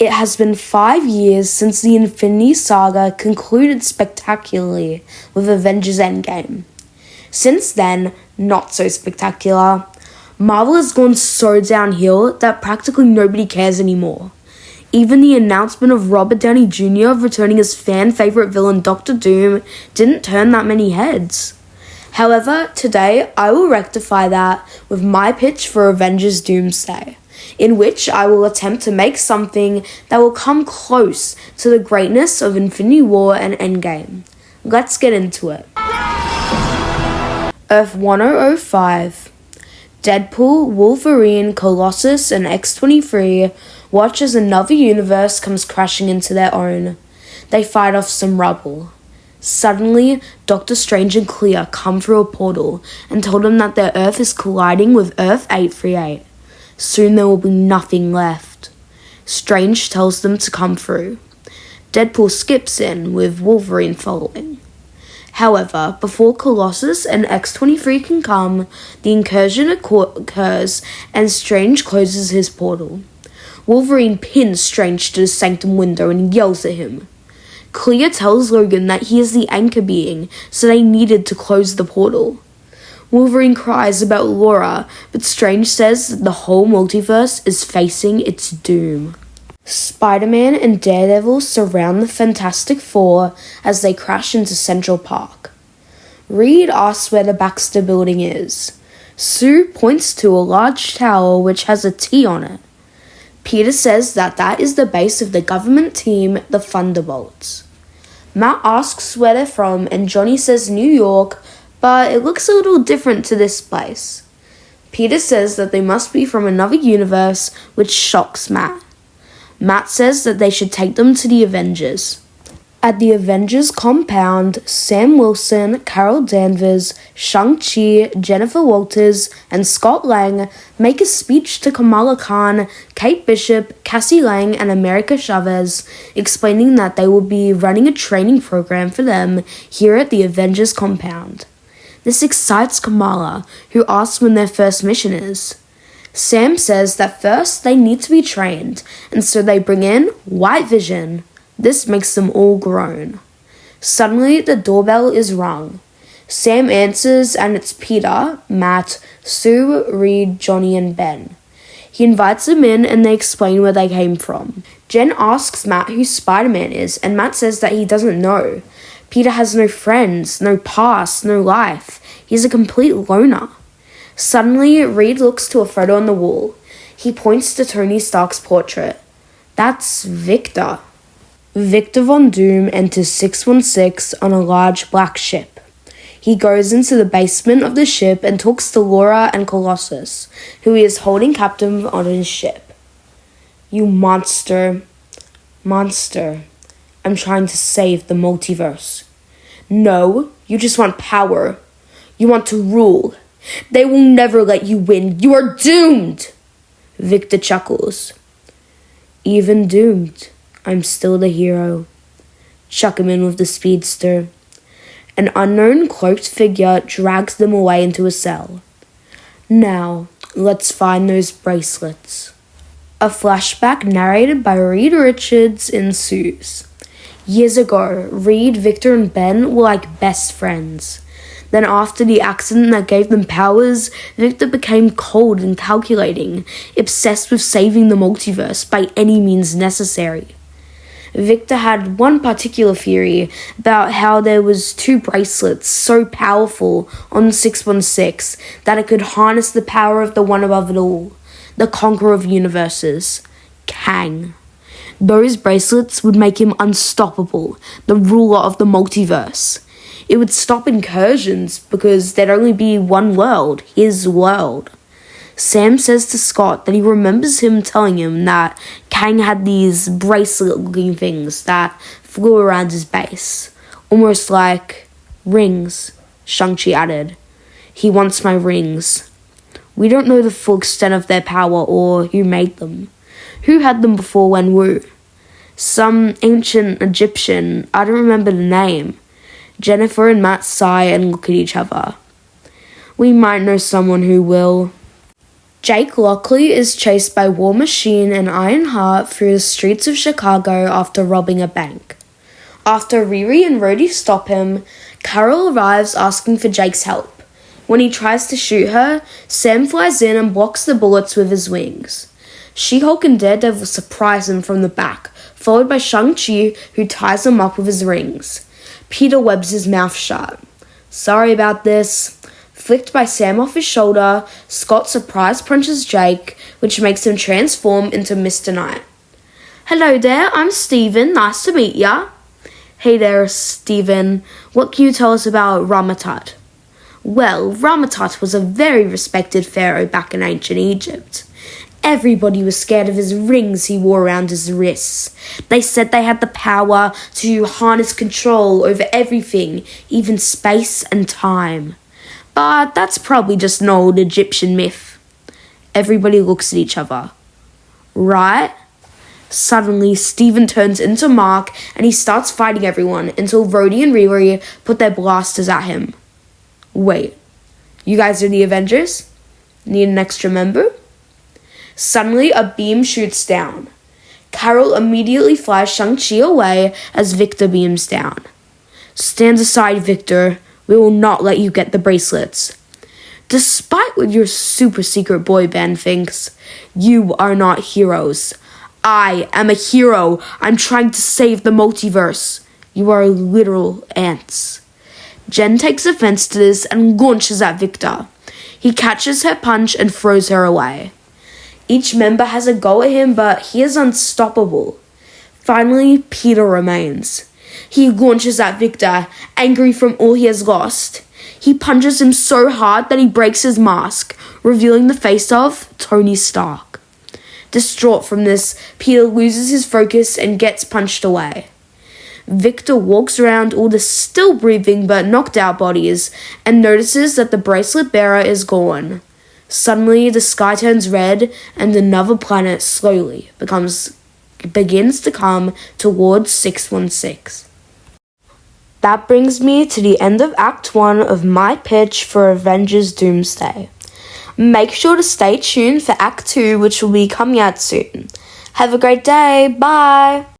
It has been 5 years since the Infinity Saga concluded spectacularly with Avengers Endgame. Since then, not so spectacular. Marvel has gone so downhill that practically nobody cares anymore. Even the announcement of Robert Downey Jr. returning as fan-favorite villain Dr. Doom didn't turn that many heads. However, today I will rectify that with my pitch for Avengers Doomsday, in which I will attempt to make something that will come close to the greatness of Infinity War and Endgame. Let's get into it. Earth 1005. Deadpool, Wolverine, Colossus, and X-23 watch as another universe comes crashing into their own. They fight off some rubble. Suddenly, Doctor Strange and Clea come through a portal and tell them that their Earth is colliding with Earth 838. Soon there will be nothing left. Strange tells them to come through. Deadpool skips in, with Wolverine following. However, before Colossus and X-23 can come, the incursion occurs and Strange closes his portal. Wolverine pins Strange to the sanctum window and yells at him. Clea tells Logan that he is the anchor being, so they needed to close the portal. Wolverine cries about Laura, but Strange says that the whole multiverse is facing its doom. Spider-Man and Daredevil surround the Fantastic Four as they crash into Central Park. Reed asks where the Baxter Building is. Sue points to a large tower which has a T on it. Peter says that that is the base of the government team, the Thunderbolts. Matt asks where they're from and Johnny says New York, but it looks a little different to this place. Peter says that they must be from another universe, which shocks Matt. Matt says that they should take them to the Avengers. At the Avengers compound, Sam Wilson, Carol Danvers, Shang-Chi, Jennifer Walters, and Scott Lang make a speech to Kamala Khan, Kate Bishop, Cassie Lang, and America Chavez, explaining that they will be running a training program for them here at the Avengers compound. This excites Kamala, who asks when their first mission is. Sam says that first they need to be trained, and so they bring in White Vision. This makes them all groan. Suddenly, the doorbell is rung. Sam answers, and it's Peter, Matt, Sue, Reed, Johnny, and Ben. He invites them in, and they explain where they came from. Jen asks Matt who Spider-Man is, and Matt says that he doesn't know. Peter has no friends, no past, no life. He's a complete loner. Suddenly, Reed looks to a photo on the wall. He points to Tony Stark's portrait. That's Victor. Victor Von Doom enters 616 on a large black ship. He goes into the basement of the ship and talks to Laura and Colossus, who he is holding captive on his ship. You monster. Monster. I'm trying to save the multiverse. No, you just want power. You want to rule. They will never let you win. You are doomed! Victor chuckles. Even doomed, I'm still the hero. Chuck him in with the speedster. An unknown cloaked figure drags them away into a cell. Now, let's find those bracelets. A flashback narrated by Reed Richards ensues. Years ago, Reed, Victor, and Ben were like best friends. Then after the accident that gave them powers, Victor became cold and calculating, obsessed with saving the multiverse by any means necessary. Victor had one particular theory about how there was 2 bracelets so powerful on 616 that it could harness the power of the one above it all, the conqueror of universes, Kang. Those bracelets would make him unstoppable, the ruler of the multiverse. It would stop incursions because there'd only be one world, his world. Sam says to Scott that he remembers him telling him that Kang had these bracelet-looking things that flew around his base, almost like rings, Shang-Chi added. He wants my rings. We don't know the full extent of their power or who made them. Who had them before Wenwu? Some ancient Egyptian, I don't remember the name. Jennifer and Matt sigh and look at each other. We might know someone who will. Jake Lockley is chased by War Machine and Ironheart through the streets of Chicago after robbing a bank. After Riri and Rhodey stop him, Carol arrives asking for Jake's help. When he tries to shoot her, Sam flies in and blocks the bullets with his wings. She-Hulk and Daredevil surprise him from the back, followed by Shang-Chi, who ties him up with his rings. Peter webs his mouth shut. Sorry about this. Flicked by Sam off his shoulder, Scott surprise punches Jake, which makes him transform into Mr. Knight. Hello there, I'm Steven. Nice to meet ya. Hey there, Steven. What can you tell us about Rama-Tut? Well, Rama-Tut was a very respected pharaoh back in ancient Egypt. Everybody was scared of his rings he wore around his wrists. They said they had the power to harness control over everything, even space and time. But that's probably just an old Egyptian myth. Everybody looks at each other. Right? Suddenly, Steven turns into Mark and he starts fighting everyone until Rhodey and Riri put their blasters at him. Wait, you guys are the Avengers? Need an extra member? Suddenly, a beam shoots down. Carol immediately flies Shang-Chi away as Victor beams down. Stand aside, Victor. We will not let you get the bracelets. Despite what your super secret boy band thinks, you are not heroes. I am a hero. I'm trying to save the multiverse. You are literal ants. Jen takes offense to this and launches at Victor. He catches her punch and throws her away. Each member has a go at him, but he is unstoppable. Finally, Peter remains. He launches at Victor, angry from all he has lost. He punches him so hard that he breaks his mask, revealing the face of Tony Stark. Distraught from this, Peter loses his focus and gets punched away. Victor walks around all the still breathing but knocked out bodies and notices that the bracelet bearer is gone. Suddenly, the sky turns red and another planet slowly begins to come towards 616. That brings me to the end of Act 1 of my pitch for Avengers Doomsday. Make sure to stay tuned for Act 2, which will be coming out soon. Have a great day. Bye!